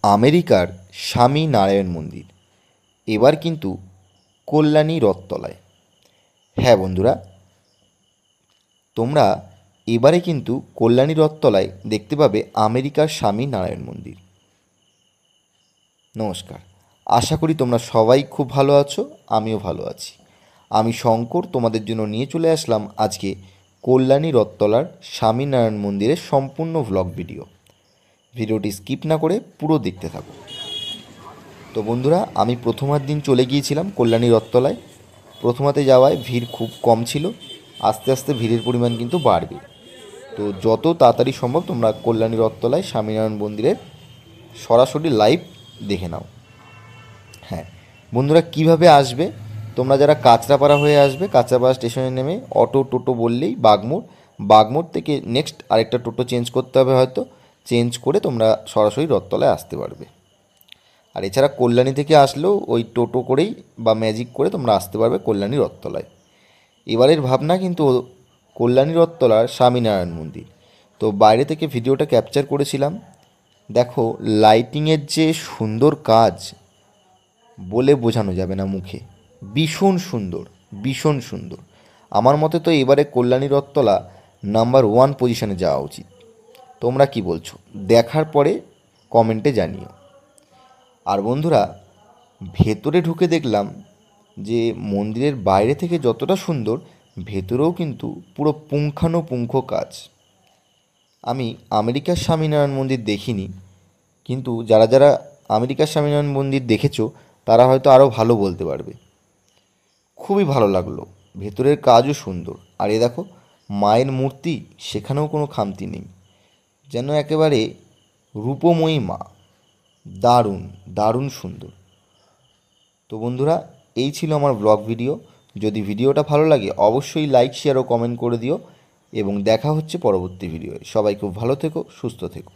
আমেরিকার স্বামী নারায়ণ মন্দির এবার কিন্তু কল্যাণী রথতলায়। হ্যাঁ বন্ধুরা, তোমরা এবারে কিন্তু কল্যাণী রথতলায় দেখতে পাবে আমেরিকার স্বামী নারায়ণ মন্দির। নমস্কার, আশা করি তোমরা সবাই খুব ভালো আছো, আমিও ভালো আছি। আমি শঙ্কর তোমাদের জন্য নিয়ে চলে আসলাম আজকে কল্যাণী রথতলার স্বামীনারায়ণ মন্দিরের সম্পূর্ণ ভ্লগ ভিডিও। ভিডিওটি স্কিপ না করে পুরো দেখতে থাকো। তো বন্ধুরা, আমি প্রথমার দিন চলে গিয়েছিলাম কল্যাণী রথতলায়। প্রথমাতে যাওয়ায় ভিড় খুব কম ছিল, আস্তে আস্তে ভিড়ের পরিমাণ কিন্তু বাড়বে। তো যত তাড়াতাড়ি সম্ভব তোমরা কল্যাণী রথতলায় স্বামীনারায়ণ মন্দিরের সরাসরি লাইভ দেখে নাও। হ্যাঁ বন্ধুরা, কিভাবে আসবে? তোমরা যারা কাঁচরাপাড়া হয়ে আসবে, কাঁচরাপাড়া স্টেশনে নেমে অটো টোটো বললেই বাগমোড়, বাগমোড় থেকে নেক্সট আরেকটা টোটো চেঞ্জ করতে হবে, হয়তো চেঞ্জ করে তোমরা সরাসরি রথতলায় আসতে পারবে। আর এছাড়া কল্যাণী থেকে আসলেও ওই টোটো করেই বা ম্যাজিক করে তোমরা আসতে পারবে কল্যাণী রথতলায়। এবারের ভাবনা কিন্তু কল্যাণী রথতলার স্বামীনারায়ণ মন্দির। তো বাইরে থেকে ভিডিওটা ক্যাপচার করেছিলাম। দেখো লাইটিংয়ের যে সুন্দর কাজ, বলে বোঝানো যাবে না মুখে। ভীষণ সুন্দর, ভীষণ সুন্দর। আমার মতে তো এবারে কল্যাণী রথতলা নাম্বার 1 পজিশনে যাওয়া উচিত। তোমরা কি বলছো? দেখার পরে কমেন্টে জানিও। আর বন্ধুরা, ভেতরে ঢুকে দেখলাম যে মন্দিরের বাইরে থেকে যতটা সুন্দর, ভেতরেও কিন্তু পুরো পুঙ্খানুপুঙ্খ কাজ। আমি আমেরিকার স্বামীনারায়ণ মন্দির দেখিনি, কিন্তু যারা যারা আমেরিকার স্বামীনারায়ণ মন্দির দেখেছো তারা হয়তো আরও ভালো বলতে পারবে। খুবই ভালো লাগলো, ভেতরের কাজও সুন্দর। আর এ দেখো মায়ের মূর্তি, সেখানেও কোনো খামতি নেই, যেন একেবারে রূপময়ী মা। দারুণ, দারুণ সুন্দর। তো বন্ধুরা, এই ছিল আমার ব্লগ ভিডিও। যদি ভিডিওটা ভালো লাগে অবশ্যই লাইক, শেয়ার ও কমেন্ট করে দিও, এবং দেখা হচ্ছে পরবর্তী ভিডিওয়। সবাই খুব ভালো থেকো, সুস্থ থেকো।